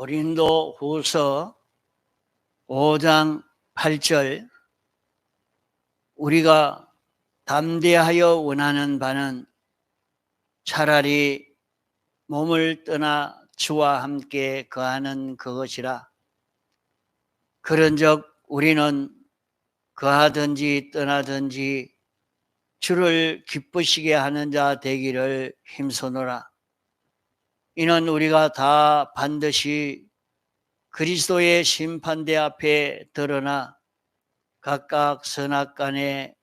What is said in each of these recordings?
고린도 후서 5장 8절 우리가 담대하여 원하는 바는 차라리 몸을 떠나 주와 함께 거하는 그것이라. 그런즉 우리는 거하든지 떠나든지 주를 기쁘시게 하는 자 되기를 힘쓰노라. 이는 우리가 다 반드시 그리스도의 심판대 앞에 드러나 각각 선악간에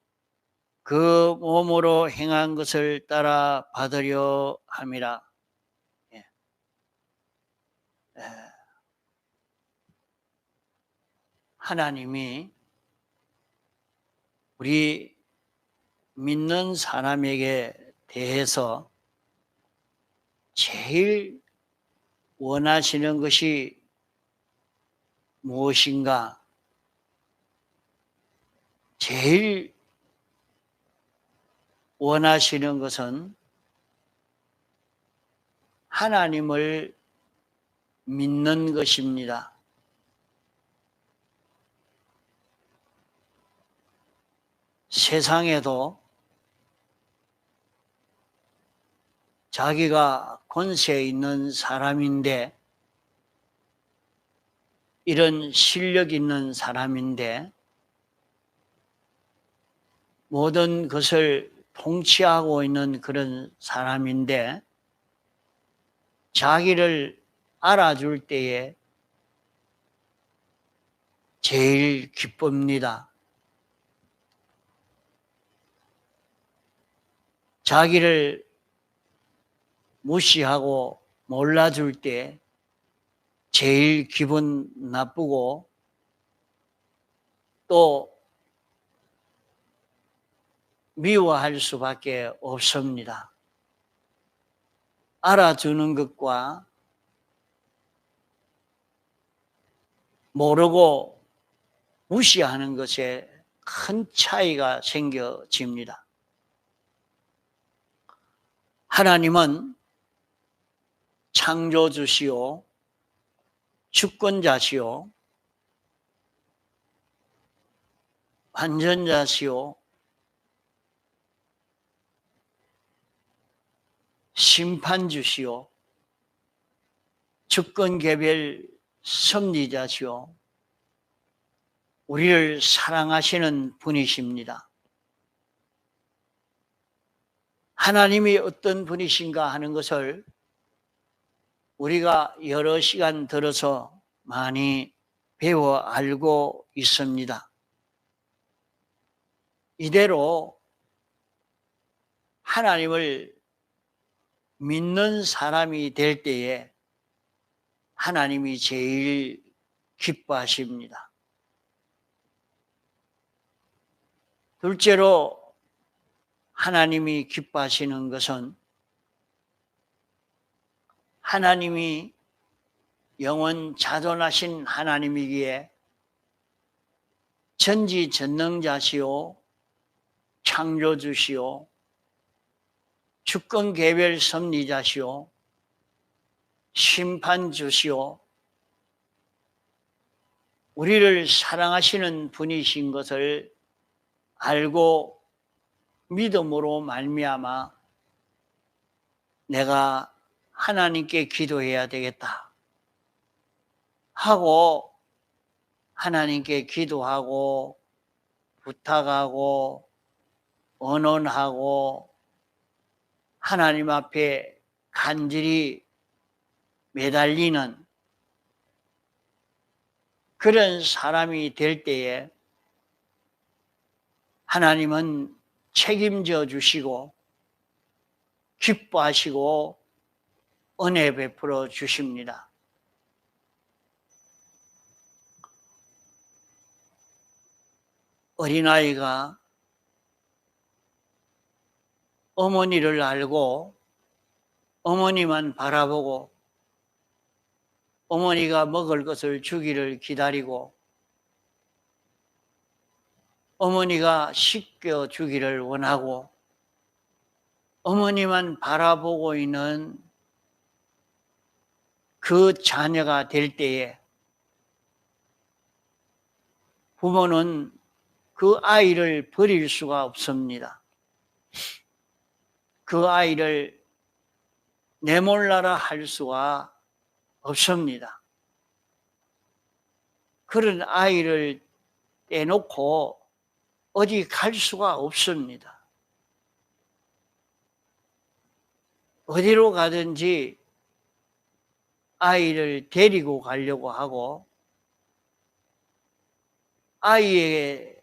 그 몸으로 행한 것을 따라 받으려 함이라. 하나님이 우리 믿는 사람에게 대해서 제일 원하시는 것이 무엇인가? 제일 원하시는 것은 하나님을 믿는 것입니다. 세상에도 자기가 권세 있는 사람인데, 이런 실력 있는 사람인데, 모든 것을 통치하고 있는 그런 사람인데, 자기를 알아줄 때에 제일 기쁩니다. 자기를 무시하고 몰라줄 때 제일 기분 나쁘고 또 미워할 수밖에 없습니다. 알아주는 것과 모르고 무시하는 것에 큰 차이가 생겨집니다. 하나님은 창조주시오, 주권자시오, 완전자시오, 심판주시오, 주권개별 섭리자시오, 우리를 사랑하시는 분이십니다. 하나님이 어떤 분이신가 하는 것을 우리가 여러 시간 들어서 많이 배워 알고 있습니다. 이대로 하나님을 믿는 사람이 될 때에 하나님이 제일 기뻐하십니다. 둘째로 하나님이 기뻐하시는 것은 하나님이 영원 자존하신 하나님이기에 전지전능자시오, 창조주시오, 주권개별 섭리자시오, 심판주시오, 우리를 사랑하시는 분이신 것을 알고 믿음으로 말미암아 내가 하나님께 기도해야 되겠다 하고 하나님께 기도하고 부탁하고 언언하고 하나님 앞에 간절히 매달리는 그런 사람이 될 때에 하나님은 책임져 주시고 기뻐하시고 은혜 베풀어 주십니다. 어린아이가 어머니를 알고 어머니만 바라보고 어머니가 먹을 것을 주기를 기다리고 어머니가 씻겨 주기를 원하고 어머니만 바라보고 있는 그 자녀가 될 때에 부모는 그 아이를 버릴 수가 없습니다. 그 아이를 내몰라라 할 수가 없습니다. 그런 아이를 떼놓고 어디 갈 수가 없습니다. 어디로 가든지 아이를 데리고 가려고 하고 아이에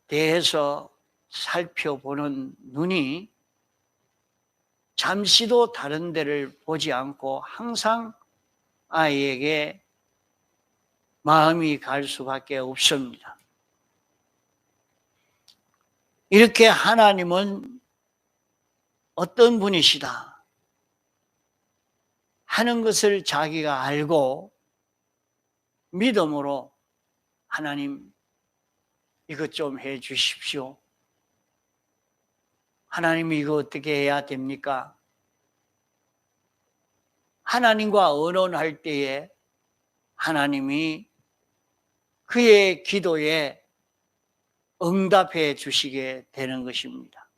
대해서 살펴보는 눈이 잠시도 다른 데를 보지 않고 항상 아이에게 마음이 갈 수밖에 없습니다. 이렇게 하나님은 어떤 분이시다 하는 것을 자기가 알고 믿음으로 하나님 이것 좀 해 주십시오. 하나님 이거 어떻게 해야 됩니까? 하나님과 의논할 때에 하나님이 그의 기도에 응답해 주시게 되는 것입니다.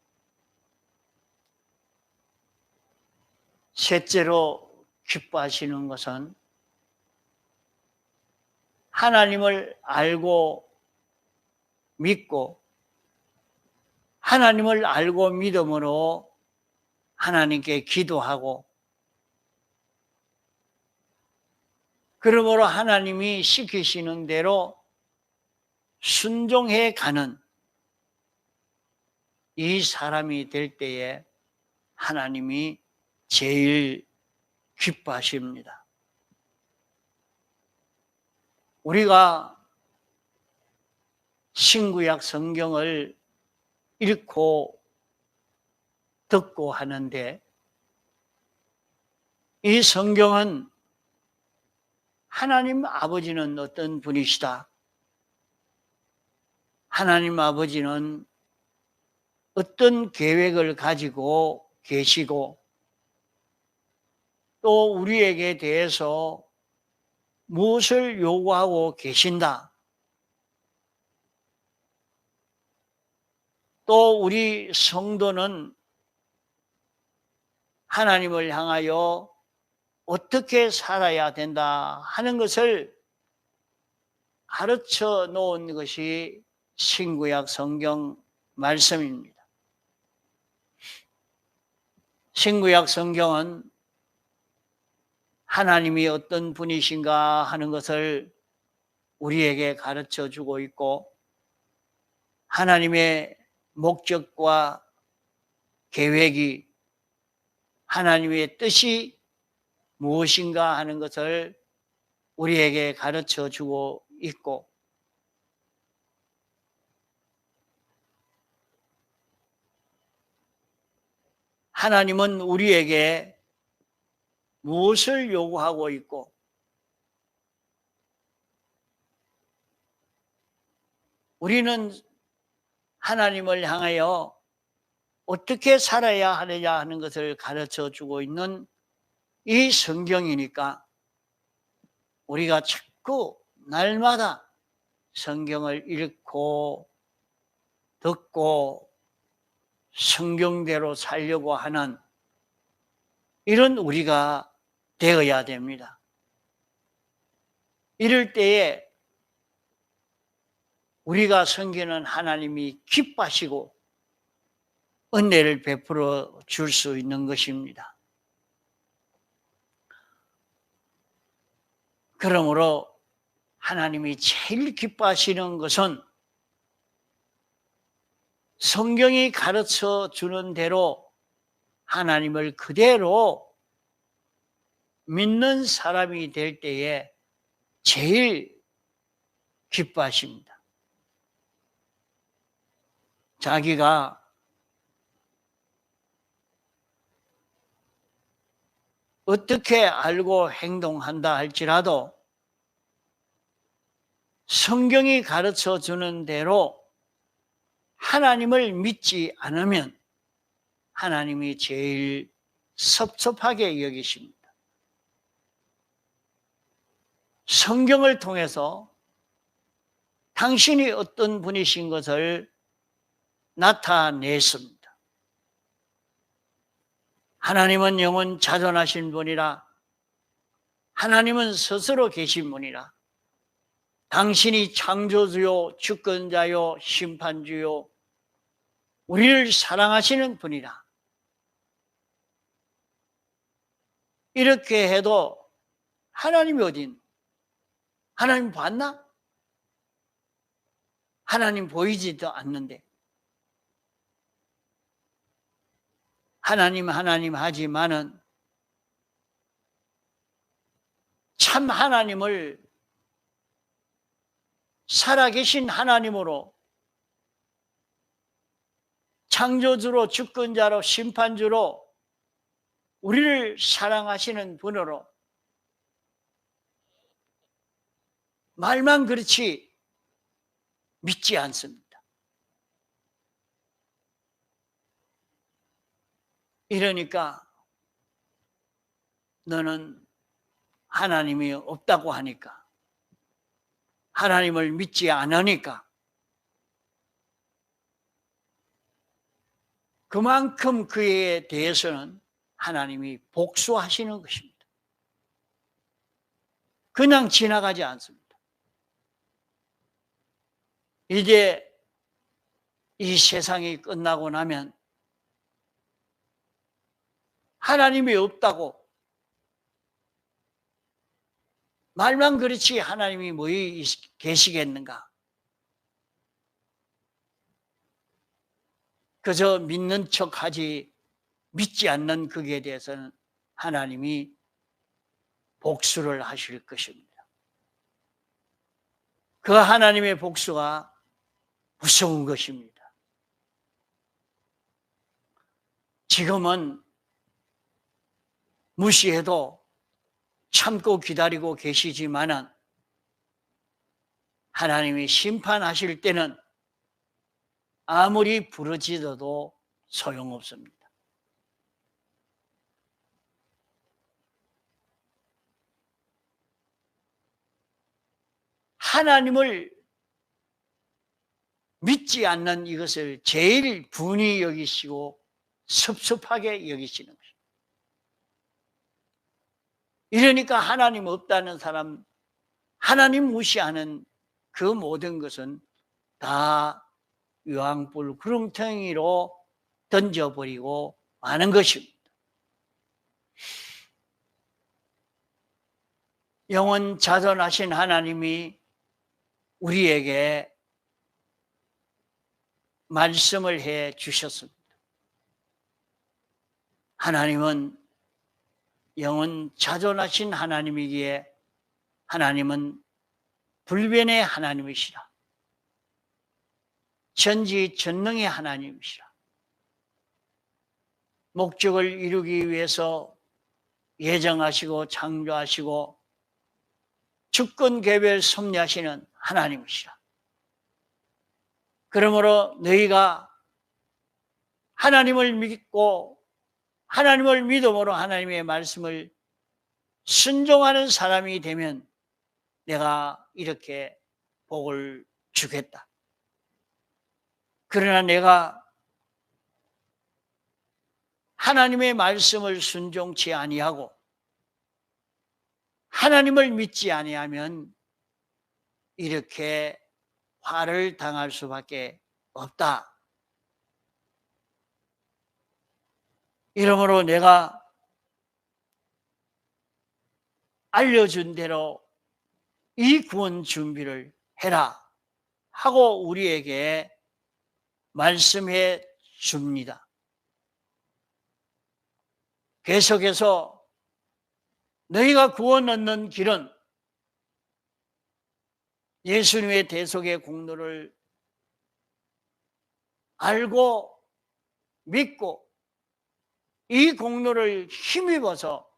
셋째로 기뻐하시는 것은 하나님을 알고 믿고 하나님을 알고 믿음으로 하나님께 기도하고 그러므로 하나님이 시키시는 대로 순종해 가는 이 사람이 될 때에 하나님이 제일 기뻐하십니다. 우리가 신구약 성경을 읽고 듣고 하는데 이 성경은 하나님 아버지는 어떤 분이시다. 하나님 아버지는 어떤 계획을 가지고 계시고 또 우리에게 대해서 무엇을 요구하고 계신다. 또 우리 성도는 하나님을 향하여 어떻게 살아야 된다 하는 것을 가르쳐 놓은 것이 신구약 성경 말씀입니다. 신구약 성경은 하나님이 어떤 분이신가 하는 것을 우리에게 가르쳐 주고 있고 하나님의 목적과 계획이 하나님의 뜻이 무엇인가 하는 것을 우리에게 가르쳐 주고 있고 하나님은 우리에게 무엇을 요구하고 있고 우리는 하나님을 향하여 어떻게 살아야 하느냐 하는 것을 가르쳐 주고 있는 이 성경이니까 우리가 자꾸 날마다 성경을 읽고 듣고 성경대로 살려고 하는 이런 우리가 되어야 됩니다. 이럴 때에 우리가 섬기는 하나님이 기뻐하시고 은혜를 베풀어 줄 수 있는 것입니다. 그러므로 하나님이 제일 기뻐하시는 것은 성경이 가르쳐 주는 대로 하나님을 그대로 믿는 사람이 될 때에 제일 기뻐하십니다. 자기가 어떻게 알고 행동한다 할지라도 성경이 가르쳐 주는 대로 하나님을 믿지 않으면 하나님이 제일 섭섭하게 여기십니다. 성경을 통해서 당신이 어떤 분이신 것을 나타냈습니다. 하나님은 영원 자존하신 분이라, 하나님은 스스로 계신 분이라, 당신이 창조주요 주권자요 심판주요 우리를 사랑하시는 분이라. 이렇게 해도 하나님이 어딘? 하나님 봤나? 하나님 보이지도 않는데. 하나님 하지만은 참 하나님을 살아계신 하나님으로, 창조주로 주권자로 심판주로 우리를 사랑하시는 분으로 말만 그렇지 믿지 않습니다. 이러니까 너는 하나님이 없다고 하니까, 하나님을 믿지 않으니까 그만큼 그에 대해서는 하나님이 복수하시는 것입니다. 그냥 지나가지 않습니다. 이제 이 세상이 끝나고 나면 하나님이 없다고 말만 그렇지 하나님이 뭐이 계시겠는가? 그저 믿는 척하지 믿지 않는 그에 대해서는 하나님이 복수를 하실 것입니다. 그 하나님의 복수가 무서운 것입니다. 지금은 무시해도 참고 기다리고 계시지만은 하나님이 심판하실 때는 아무리 부르짖어도 소용없습니다. 하나님을 믿지 않는 이것을 제일 분이 여기시고 섭섭하게 여기시는 것입니다. 이러니까 하나님 없다는 사람, 하나님 무시하는 그 모든 것은 다 유황불 구렁텅이로 던져버리고 마는 것입니다. 영원 자존하신 하나님이 우리에게 말씀을 해 주셨습니다. 하나님은 영원 자존하신 하나님이기에 하나님은 불변의 하나님이시라. 전지전능의 하나님이시라. 목적을 이루기 위해서 예정하시고 창조하시고 주권 개별 섭리하시는 하나님이시라. 그러므로 너희가 하나님을 믿고 하나님을 믿음으로 하나님의 말씀을 순종하는 사람이 되면 내가 이렇게 복을 주겠다. 그러나 내가 하나님의 말씀을 순종치 아니하고 하나님을 믿지 아니하면 이렇게 화를 당할 수밖에 없다. 이러므로 내가 알려준 대로 이 구원 준비를 해라 하고 우리에게 말씀해 줍니다. 계속해서 너희가 구원 얻는 길은 예수님의 대속의 공로를 알고 믿고 이 공로를 힘입어서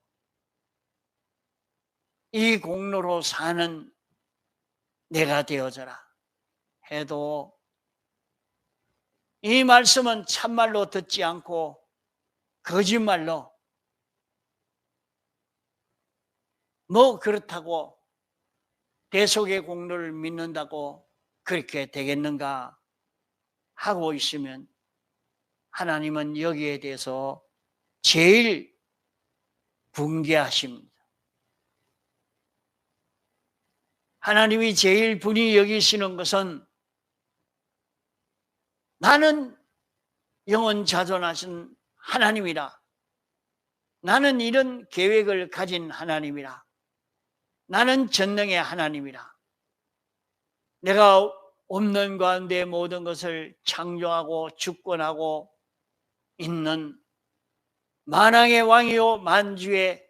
이 공로로 사는 내가 되어져라 해도 이 말씀은 참말로 듣지 않고 거짓말로 뭐 그렇다고 대속의 공로를 믿는다고 그렇게 되겠는가 하고 있으면 하나님은 여기에 대해서 제일 분개하십니다. 하나님이 제일 분이 여기시는 것은 나는 영원 자존하신 하나님이라. 나는 이런 계획을 가진 하나님이라. 나는 전능의 하나님이라. 내가 없는 가운데 모든 것을 창조하고 주권하고 있는 만왕의 왕이요 만주의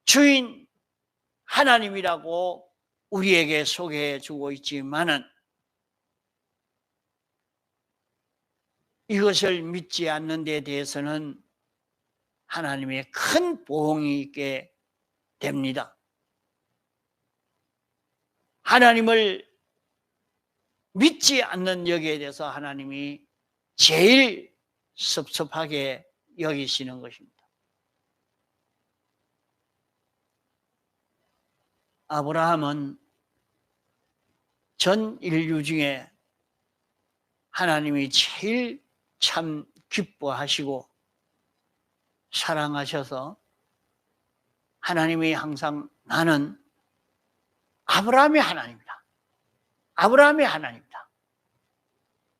주인 하나님이라고 우리에게 소개해 주고 있지만은 이것을 믿지 않는 데 대해서는 하나님의 큰 보응이 있게 됩니다. 하나님을 믿지 않는 여기에 대해서 하나님이 제일 섭섭하게 여기시는 것입니다. 아브라함은 전 인류 중에 하나님이 제일 참 기뻐하시고 사랑하셔서 하나님이 항상 나는 아브라함의 하나님이다. 아브라함의 하나님이다.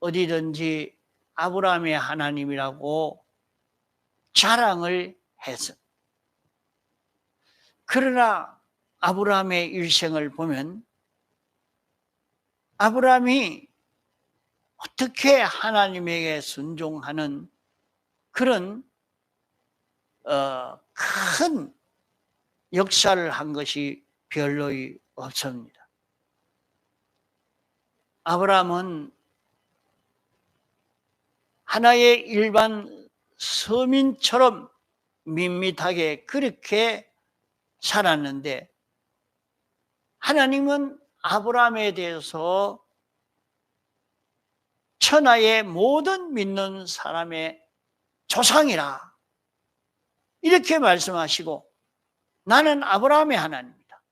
어디든지 아브라함의 하나님이라고 자랑을 했습니다. 그러나 아브라함의 일생을 보면 아브라함이 어떻게 하나님에게 순종하는 그런 큰 역사를 한 것이 별로 없습니다. 아브라함은 하나의 일반 서민처럼 밋밋하게 그렇게 살았는데 하나님은 아브라함에 대해서 천하의 모든 믿는 사람의 조상이라 이렇게 말씀하시고 나는 아브라함의 하나님이다.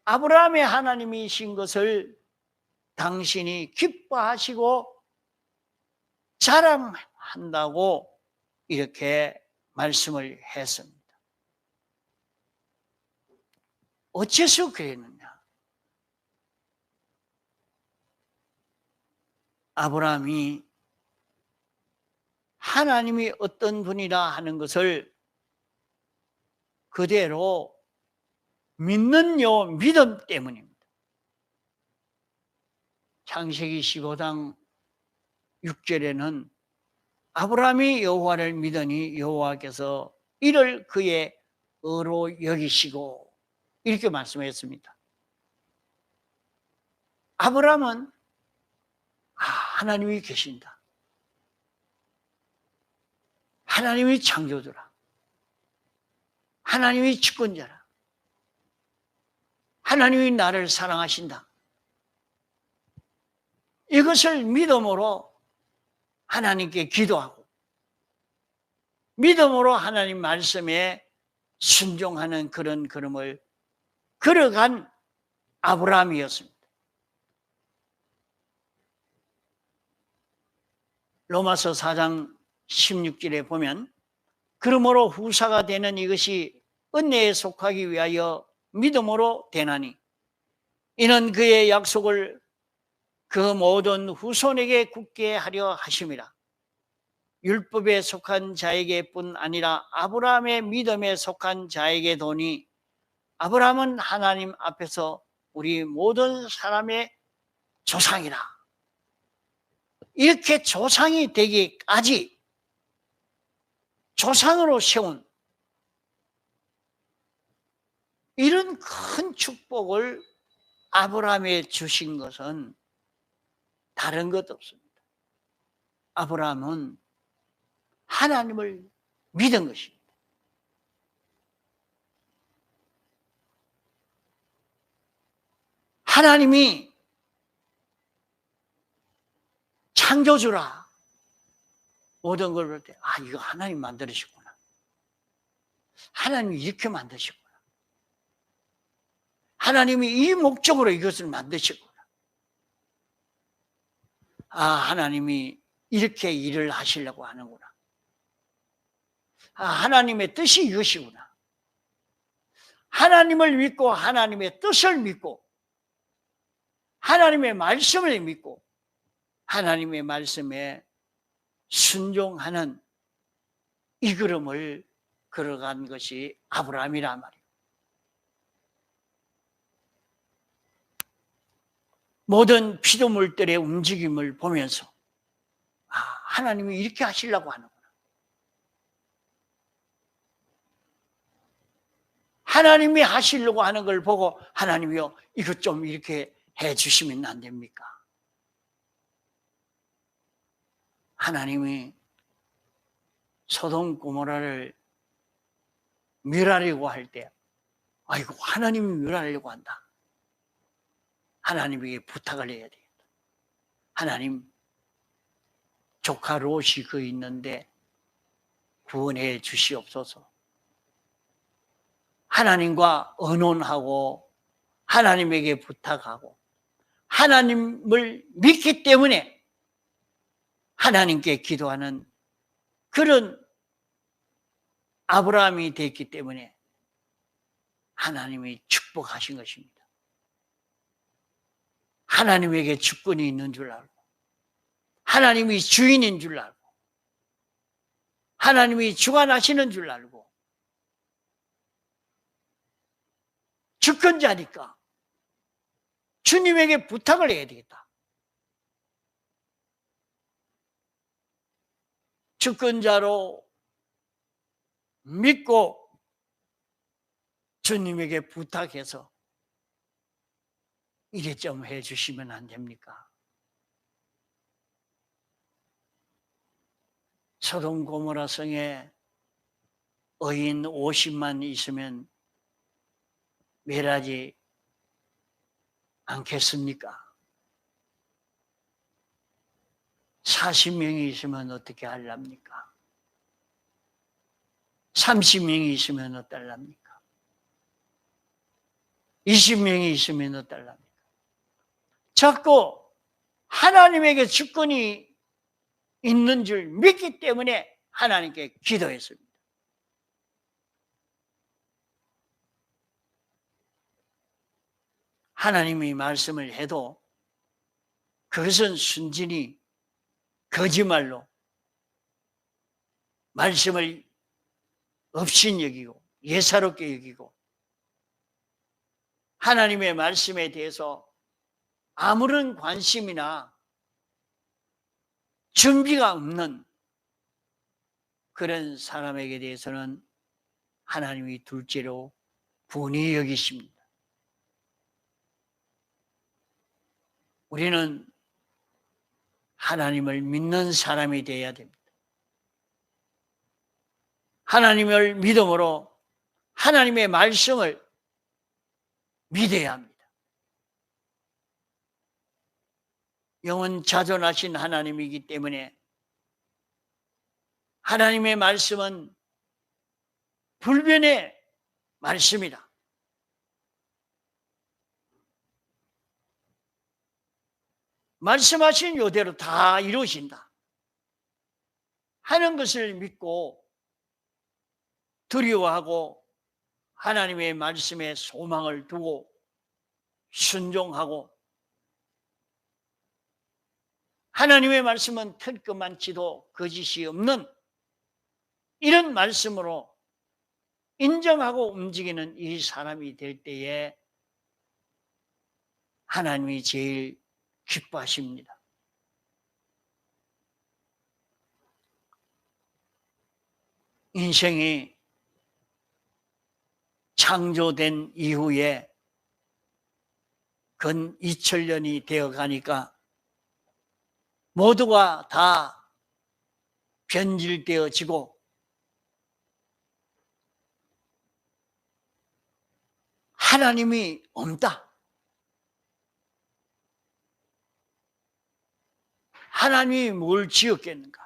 아브라함의 하나님이신 것을 당신이 기뻐하시고 자랑한다고 이렇게 말씀을 했습니다. 어째서 그랬느냐? 아브라함이 하나님이 어떤 분이라 하는 것을 그대로 믿는 믿음 때문입니다. 창세기 15장 6절에는 아브라함이 여호와를 믿으니 여호와께서 이를 그의 의로 여기시고 이렇게 말씀했습니다. 아브라함은 하나님이 계신다. 하나님이 창조주라. 하나님이 주권자라. 하나님이 나를 사랑하신다. 이것을 믿음으로 하나님께 기도하고 믿음으로 하나님 말씀에 순종하는 그런 걸음을 걸어간 아브라함이었습니다. 로마서 4장 16절에 보면 그러므로 후사가 되는 이것이 은혜에 속하기 위하여 믿음으로 되나니 이는 그의 약속을 그 모든 후손에게 굳게 하려 하심이라. 율법에 속한 자에게뿐 아니라 아브라함의 믿음에 속한 자에게도니 아브라함은 하나님 앞에서 우리 모든 사람의 조상이라. 이렇게 조상이 되기까지 조상으로 세운 이런 큰 축복을 아브라함에 주신 것은 다른 것 없습니다. 아브라함은 하나님을 믿은 것입니다. 하나님이 창조주라 모든 걸 볼 때 이거 하나님 만들으셨구나. 하나님이 이렇게 만드셨구나. 하나님이 이 목적으로 이것을 만드셨구나. 아, 하나님이 이렇게 일을 하시려고 하는구나. 아, 하나님의 뜻이 이것이구나. 하나님을 믿고 하나님의 뜻을 믿고 하나님의 말씀을 믿고 하나님의 말씀에 순종하는 이 걸음을 걸어간 것이 아브라함이란 말이에요. 모든 피조물들의 움직임을 보면서 아, 하나님이 이렇게 하시려고 하는구나. 하나님이 하시려고 하는 걸 보고 하나님이요, 이것 좀 이렇게 해 주시면 안 됩니까? 하나님이 소돔 고모라를 멸하려고 할 때, 아이고, 하나님이 멸하려고 한다. 하나님에게 부탁을 해야 되겠다. 하나님, 조카 롯이 그 있는데 구원해 주시옵소서. 하나님과 의논하고 하나님에게 부탁하고 하나님을 믿기 때문에 하나님께 기도하는 그런 아브라함이 됐기 때문에 하나님이 축복하신 것입니다. 하나님에게 주권이 있는 줄 알고 하나님이 주인인 줄 알고 하나님이 주관하시는 줄 알고 주권자니까 주님에게 부탁을 해야 되겠다. 주권자로 믿고 주님에게 부탁해서 이래 좀 해주시면 안 됩니까? 소돔 고모라 성에 의인 50만 있으면 멸하지 않겠습니까? 40명이 있으면 어떻게 하렵니까? 30명이 있으면 어떨랍니까? 20명이 있으면 어떨랍니까? 자꾸 하나님에게 주권이 있는 줄 믿기 때문에 하나님께 기도했습니다. 하나님이 말씀을 해도 그것은 순진히 거짓말로 말씀을 없인 여기고 예사롭게 여기고 하나님의 말씀에 대해서 아무런 관심이나 준비가 없는 그런 사람에게 대해서는 하나님이 둘째로 분이 여기십니다. 우리는 하나님을 믿는 사람이 되어야 됩니다. 하나님을 믿음으로 하나님의 말씀을 믿어야 합니다. 영원 자존하신 하나님이기 때문에 하나님의 말씀은 불변의 말씀이다. 말씀하신 요대로 다 이루어진다 하는 것을 믿고 두려워하고 하나님의 말씀에 소망을 두고 순종하고 하나님의 말씀은 틀끔한치도 거짓이 없는 이런 말씀으로 인정하고 움직이는 이 사람이 될 때에 하나님이 제일 기뻐하십니다. 인생이 창조된 이후에 근 2000년이 되어 가니까 모두가 다 변질되어지고 하나님이 없다. 하나님이 뭘 지었겠는가?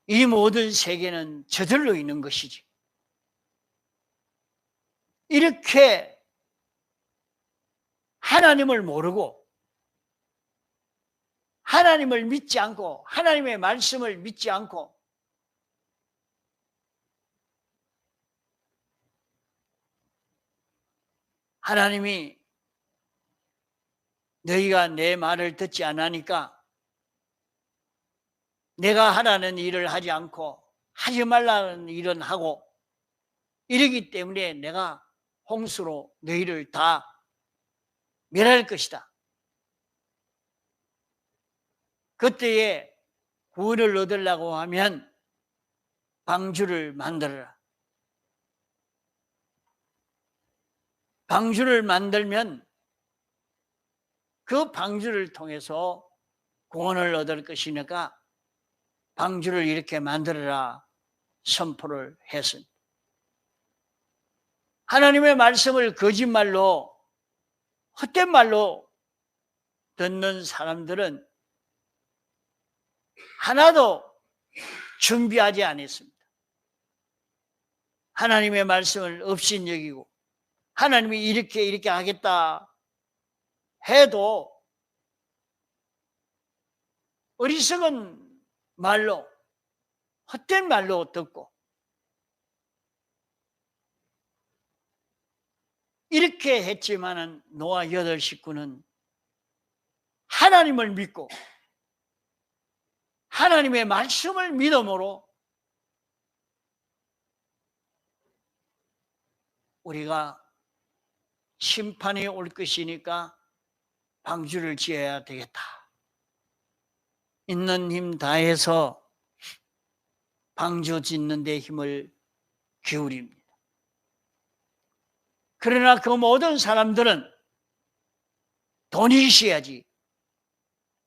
이 모든 세계는 저절로 있는 것이지. 이렇게 하나님을 모르고 하나님을 믿지 않고 하나님의 말씀을 믿지 않고 하나님이 너희가 내 말을 듣지 않으니까 내가 하라는 일을 하지 않고 하지 말라는 일은 하고 이러기 때문에 내가 홍수로 너희를 다 멸할 것이다. 그때에 구원을 얻으려고 하면 방주를 만들어라. 방주를 만들면 그 방주를 통해서 구원을 얻을 것이니까 방주를 이렇게 만들어라 선포를 했습니다. 하나님의 말씀을 거짓말로 헛된 말로 듣는 사람들은 하나도 준비하지 않았습니다. 하나님의 말씀을 업신여기고 하나님이 이렇게 하겠다 해도 어리석은 말로 헛된 말로 듣고 이렇게 했지만은 노아 8식구는 하나님을 믿고 하나님의 말씀을 믿음으로 우리가 심판이 올 것이니까 방주를 지어야 되겠다. 있는 힘 다해서 방주 짓는 데 힘을 기울입니다. 그러나 그 모든 사람들은 돈이 있어야지,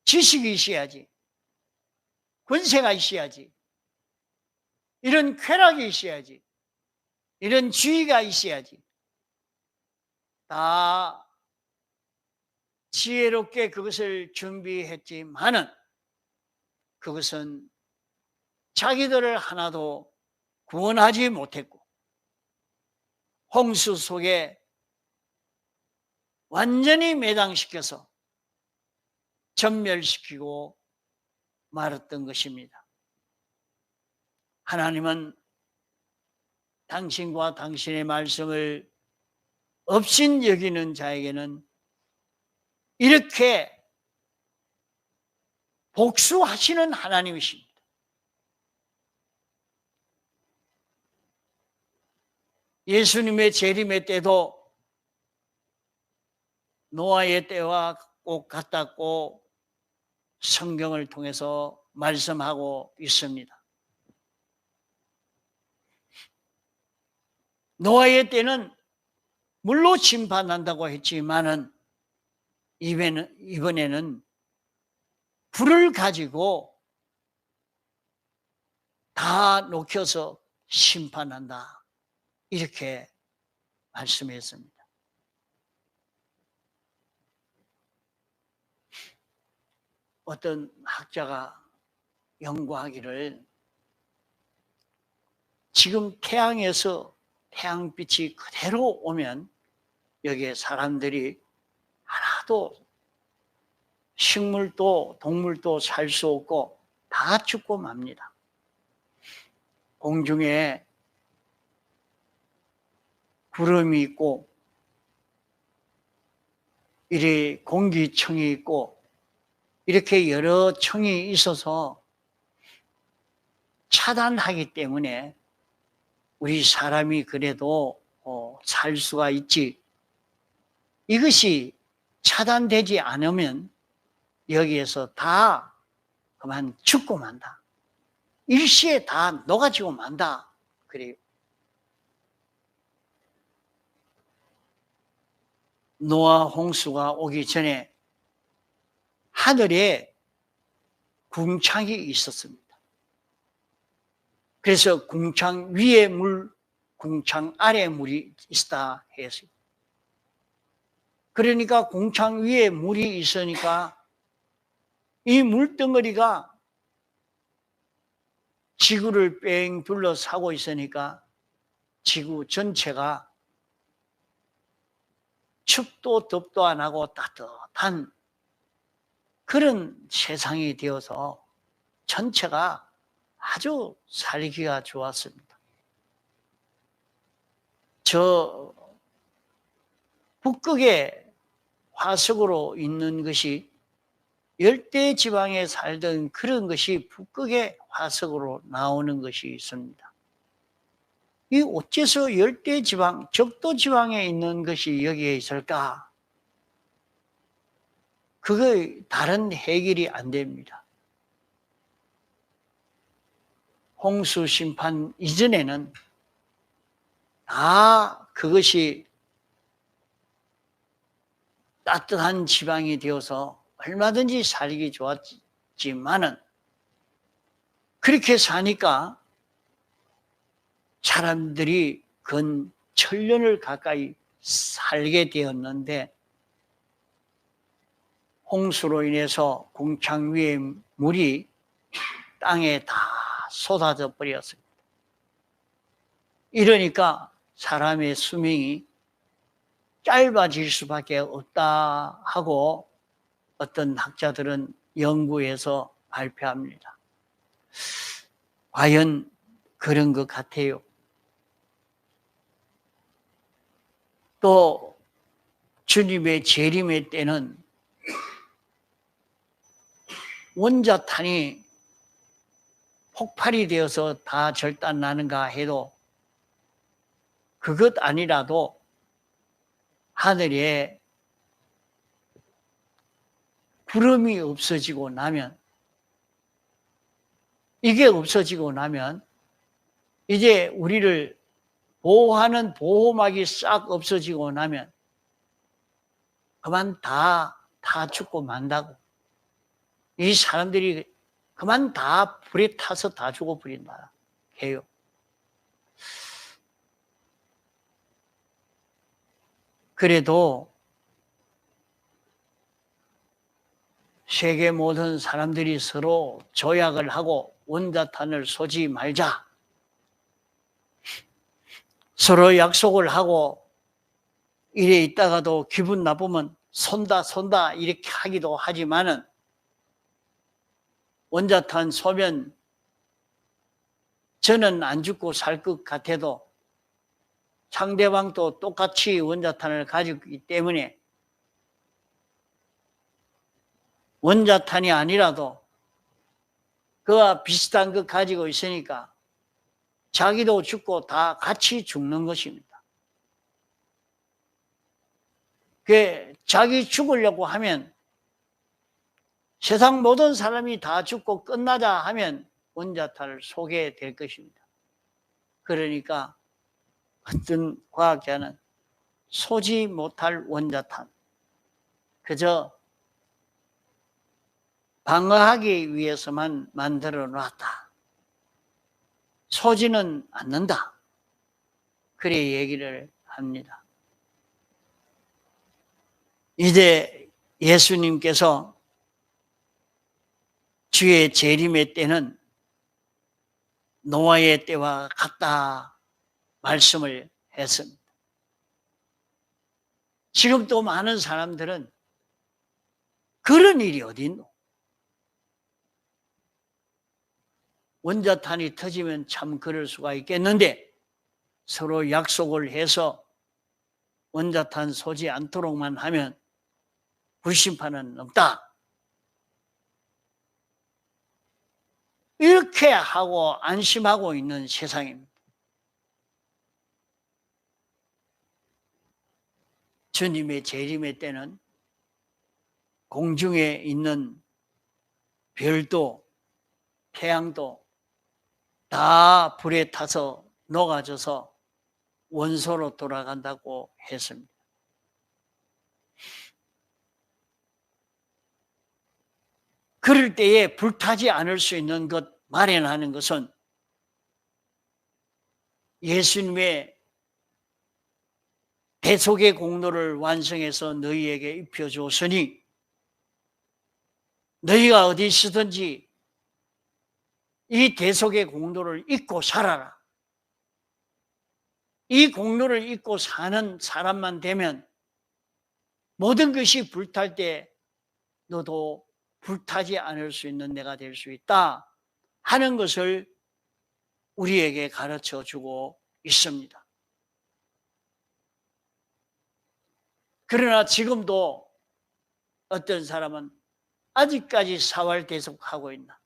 지식이 있어야지, 권세가 있어야지, 이런 쾌락이 있어야지, 이런 지위가 있어야지 다 지혜롭게 그것을 준비했지만은 그것은 자기들을 하나도 구원하지 못했고 홍수 속에 완전히 매장시켜서 전멸시키고 말았던 것입니다. 하나님은 당신과 당신의 말씀을 업신 여기는 자에게는 이렇게 복수하시는 하나님이십니다. 예수님의 재림의 때도 노아의 때와 꼭 같았고 성경을 통해서 말씀하고 있습니다. 노아의 때는 물로 심판한다고 했지만은 이번에는 불을 가지고 다 녹여서 심판한다. 이렇게 말씀했습니다. 어떤 학자가 연구하기를 지금 태양에서 태양빛이 그대로 오면 여기에 사람들이 하나도 식물도 동물도 살 수 없고 다 죽고 맙니다. 공중에 구름이 있고 이리 공기청이 있고 이렇게 여러 청이 있어서 차단하기 때문에 우리 사람이 그래도 살 수가 있지. 이것이 차단되지 않으면 여기에서 다 그만 죽고 만다. 일시에 다 녹아지고 만다. 그래요. 노아 홍수가 오기 전에 하늘에 궁창이 있었습니다. 그래서 궁창 위에 물, 궁창 아래에 물이 있다 했어요. 그러니까 궁창 위에 물이 있으니까 이 물덩어리가 지구를 뺑 둘러싸고 있으니까 지구 전체가 춥도 덥도 안 하고 따뜻한 그런 세상이 되어서 전체가 아주 살기가 좋았습니다. 저 북극의 화석으로 있는 것이 열대 지방에 살던 그런 것이 북극의 화석으로 나오는 것이 있습니다. 이 어째서 열대 지방, 적도 지방에 있는 것이 여기에 있을까? 그거 다른 해결이 안 됩니다. 홍수 심판 이전에는 다 그것이 따뜻한 지방이 되어서 얼마든지 살기 좋았지만은 그렇게 사니까 사람들이 근 천년을 가까이 살게 되었는데 홍수로 인해서 궁창 위의 물이 땅에 다 쏟아져 버렸습니다. 이러니까 사람의 수명이 짧아질 수밖에 없다 하고 어떤 학자들은 연구해서 발표합니다. 과연 그런 것 같아요. 또 주님의 재림의 때는 원자탄이 폭발이 되어서 다 절단나는가 해도 그것 아니라도 하늘에 구름이 없어지고 나면, 이게 없어지고 나면 이제 우리를 보호하는 보호막이 싹 없어지고 나면 그만 다 죽고 만다고. 이 사람들이 그만 다 불에 타서 다 죽어버린다 해요. 그래도 세계 모든 사람들이 서로 조약을 하고 원자탄을 쏘지 말자. 서로 약속을 하고 이래 있다가도 기분 나쁘면 쏜다 이렇게 하기도 하지만은 원자탄 쏘면 저는 안 죽고 살 것 같아도 상대방도 똑같이 원자탄을 가지고 있기 때문에 원자탄이 아니라도 그와 비슷한 것 가지고 있으니까 자기도 죽고 다 같이 죽는 것입니다. 그 자기 죽으려고 하면 세상 모든 사람이 다 죽고 끝나자 하면 원자탄을 쏘게 될 것입니다. 그러니까 어떤 과학자는 쏘지 못할 원자탄, 그저 방어하기 위해서만 만들어 놨다. 쏘지는 않는다. 그래 얘기를 합니다. 이제 예수님께서 주의 재림의 때는 노아의 때와 같다 말씀을 했습니다. 지금 또 많은 사람들은 그런 일이 어디 있노? 원자탄이 터지면 참 그럴 수가 있겠는데 서로 약속을 해서 원자탄 쏘지 않도록만 하면 불심판은 없다. 이렇게 하고 안심하고 있는 세상입니다. 주님의 재림의 때는 공중에 있는 별도, 태양도 다 불에 타서 녹아져서 원소로 돌아간다고 했습니다. 그럴 때에 불타지 않을 수 있는 것 마련하는 것은 예수님의 대속의 공로를 완성해서 너희에게 입혀주었으니 너희가 어디 있으든지 이 대속의 공로를 잊고 살아라. 이 공로를 잊고 사는 사람만 되면 모든 것이 불탈 때 너도 불타지 않을 수 있는 내가 될 수 있다 하는 것을 우리에게 가르쳐 주고 있습니다. 그러나 지금도 어떤 사람은 아직까지 사활대속하고 있나?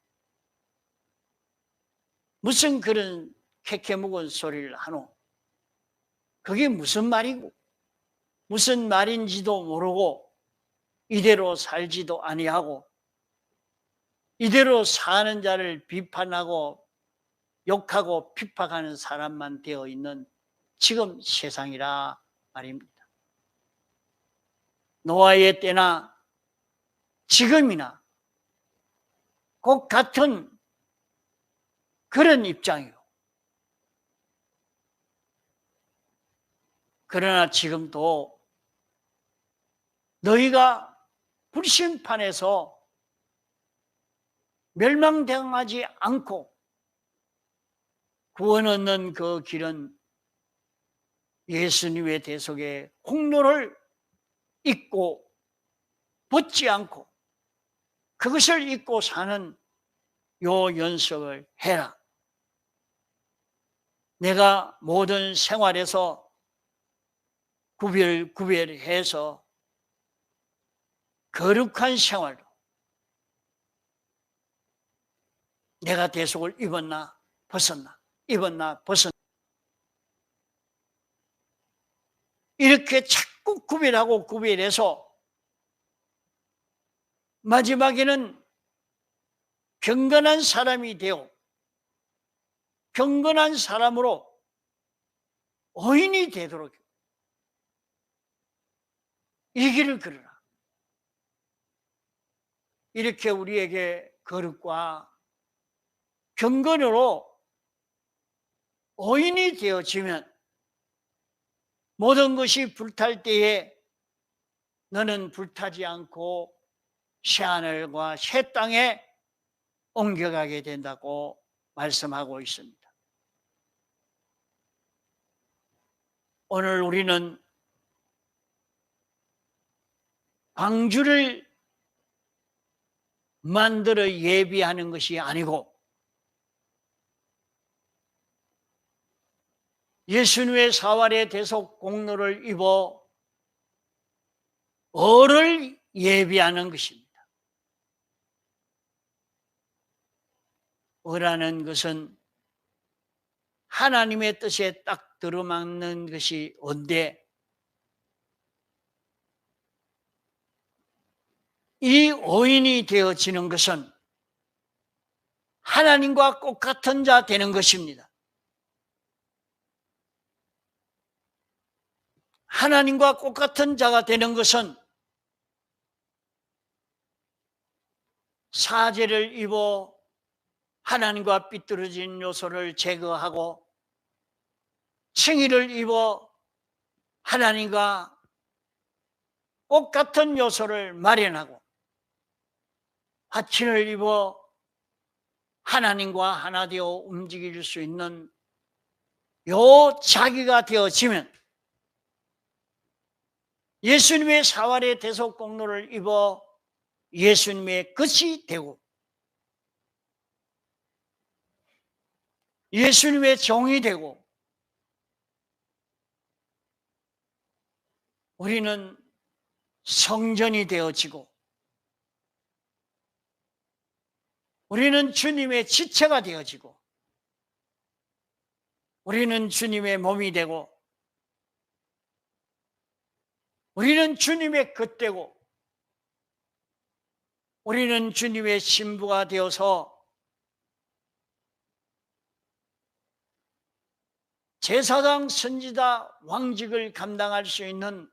무슨 그런 캐캐묵은 소리를 하노? 그게 무슨 말이고 무슨 말인지도 모르고 이대로 살지도 아니하고 이대로 사는 자를 비판하고 욕하고 핍박하는 사람만 되어 있는 지금 세상이라 말입니다. 노아의 때나 지금이나 꼭 같은 그런 입장이요. 그러나 지금도 너희가 불심판에서 멸망당하지 않고 구원 얻는 그 길은 예수님의 대속의 공로를 잊고 벗지 않고 그것을 잊고 사는 요 연습을 해라. 내가 모든 생활에서 구별해서 거룩한 생활로 내가 대속을 입었나 벗었나 입었나 벗었나 이렇게 자꾸 구별하고 구별해서 마지막에는 경건한 사람이 되어 경건한 사람으로 의인이 되도록 이 길을 걸으라. 이렇게 우리에게 거룩과 경건으로 의인이 되어지면 모든 것이 불탈 때에 너는 불타지 않고 새하늘과 새 땅에 옮겨가게 된다고 말씀하고 있습니다. 오늘 우리는 방주를 만들어 예비하는 것이 아니고 예수님의 사활의 대속 공로를 입어 어를 예비하는 것입니다. 어라는 것은 하나님의 뜻에 딱 들어맞는 것이 언데 이 의인이 되어지는 것은 하나님과 똑같은 자 되는 것입니다. 하나님과 똑같은 자가 되는 것은 사죄를 입어 하나님과 삐뚤어진 요소를 제거하고 칭의를 입어 하나님과 똑같은 요소를 마련하고 화친을 입어 하나님과 하나 되어 움직일 수 있는 요 자기가 되어지면 예수님의 사활의 대속 공로를 입어 예수님의 것이 되고 예수님의 종이 되고 우리는 성전이 되어지고 우리는 주님의 지체가 되어지고 우리는 주님의 몸이 되고 우리는 주님의 것 되고 우리는 주님의 신부가 되어서 제사장, 선지자, 왕직을 감당할 수 있는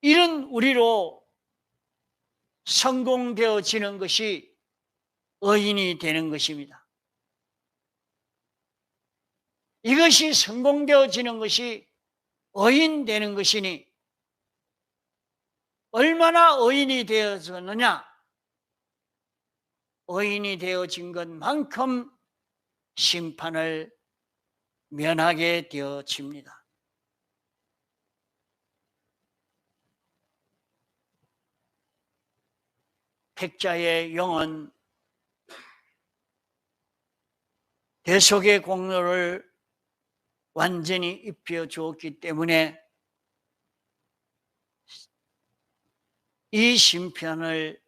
이런 우리로 성공되어지는 것이 의인이 되는 것입니다. 이것이 성공되어지는 것이 의인 되는 것이니 얼마나 의인이 되어졌느냐? 의인이 되어진 것만큼 심판을 면하게 되어집니다. 택자의 영은 대속의 공로를 완전히 입혀 주었기 때문에 이 심판을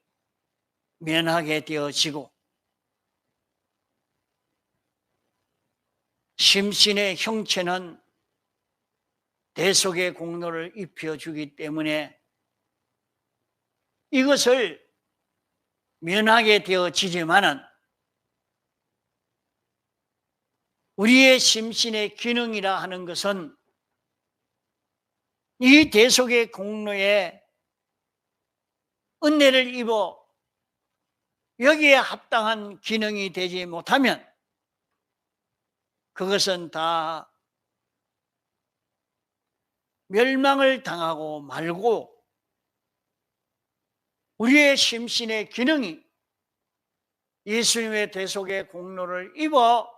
면하게 되어지고, 심신의 형체는 대속의 공로를 입혀주기 때문에 이것을 면하게 되어지지만은 우리의 심신의 기능이라 하는 것은 이 대속의 공로에 은혜를 입어 여기에 합당한 기능이 되지 못하면 그것은 다 멸망을 당하고 말고, 우리의 심신의 기능이 예수님의 대속의 공로를 입어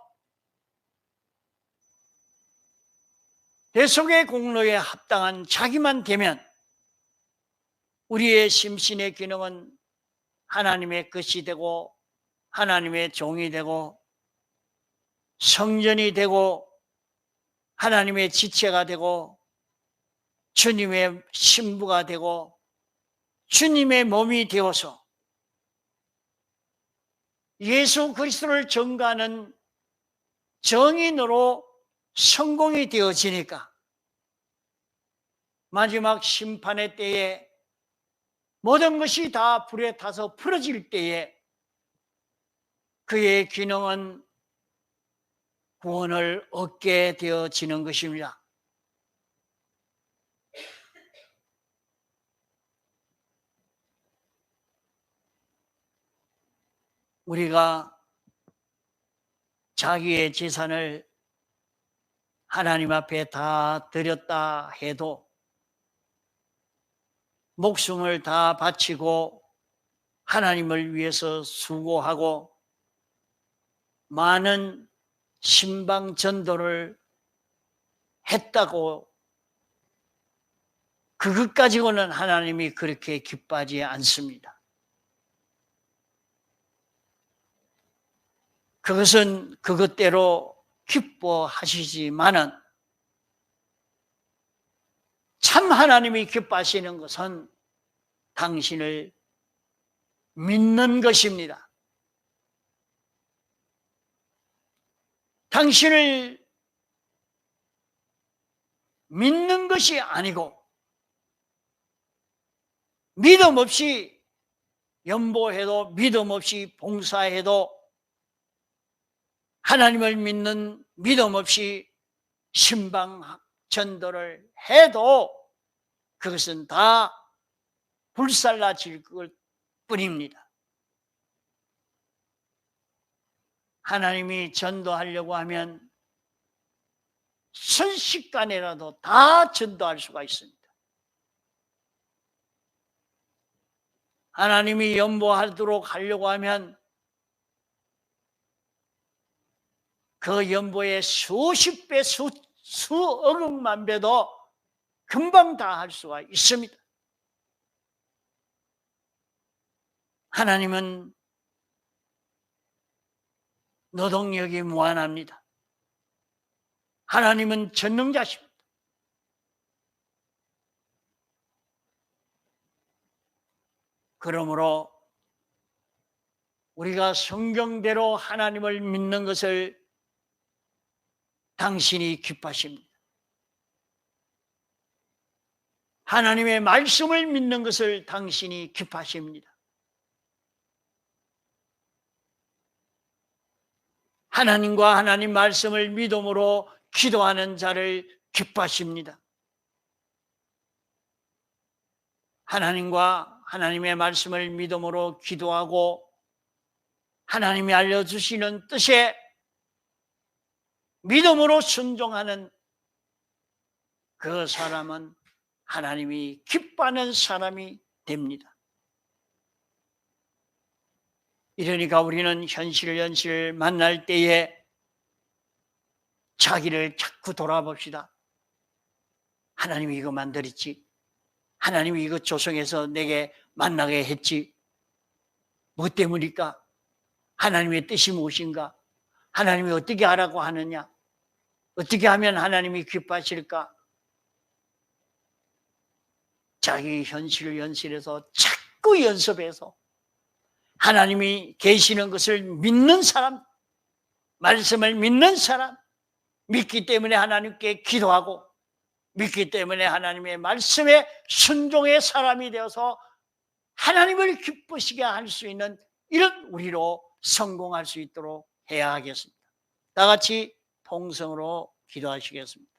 대속의 공로에 합당한 자기만 되면 우리의 심신의 기능은 하나님의 것이 되고 하나님의 종이 되고 성전이 되고 하나님의 지체가 되고 주님의 신부가 되고 주님의 몸이 되어서 예수 그리스도를 전가하는 정인으로 성공이 되어지니까 마지막 심판의 때에 모든 것이 다 불에 타서 풀어질 때에 그의 기능은 구원을 얻게 되어지는 것입니다. 우리가 자기의 재산을 하나님 앞에 다 드렸다 해도, 목숨을 다 바치고 하나님을 위해서 수고하고 많은 신방 전도를 했다고 그것 가지고는 하나님이 그렇게 기뻐하지 않습니다. 그것은 그것대로 기뻐하시지만은 참 하나님이 기뻐하시는 것은 당신을 믿는 것입니다. 당신을 믿는 것이 아니고 믿음 없이 연보해도 믿음 없이 봉사해도 하나님을 믿는 믿음 없이 신방 전도를 해도 그것은 다 불살라질 것 뿐입니다. 하나님이 전도하려고 하면 순식간에라도 다 전도할 수가 있습니다. 하나님이 연보하도록 하려고 하면 그 연보의 수십 배, 수억만 배도 금방 다 할 수가 있습니다. 하나님은 노동력이 무한합니다. 하나님은 전능자십니다. 그러므로 우리가 성경대로 하나님을 믿는 것을 당신이 기뻐하십니다. 하나님의 말씀을 믿는 것을 당신이 기뻐하십니다. 하나님과 하나님 말씀을 믿음으로 기도하는 자를 기뻐하십니다. 하나님과 하나님의 말씀을 믿음으로 기도하고 하나님이 알려주시는 뜻에 믿음으로 순종하는 그 사람은 하나님이 기뻐하는 사람이 됩니다. 이러니까 우리는 현실 만날 때에 자기를 자꾸 돌아봅시다. 하나님이 이거 만들었지. 하나님이 이거 조성해서 내게 만나게 했지. 뭐 때문일까? 하나님의 뜻이 무엇인가? 하나님이 어떻게 하라고 하느냐? 어떻게 하면 하나님이 기뻐하실까? 자기 현실에서 자꾸 연습해서 하나님이 계시는 것을 믿는 사람, 말씀을 믿는 사람, 믿기 때문에 하나님께 기도하고 믿기 때문에 하나님의 말씀에 순종의 사람이 되어서 하나님을 기쁘시게 할 수 있는 이런 우리로 성공할 수 있도록 해야 하겠습니다. 다 같이 통성으로 기도하시겠습니다.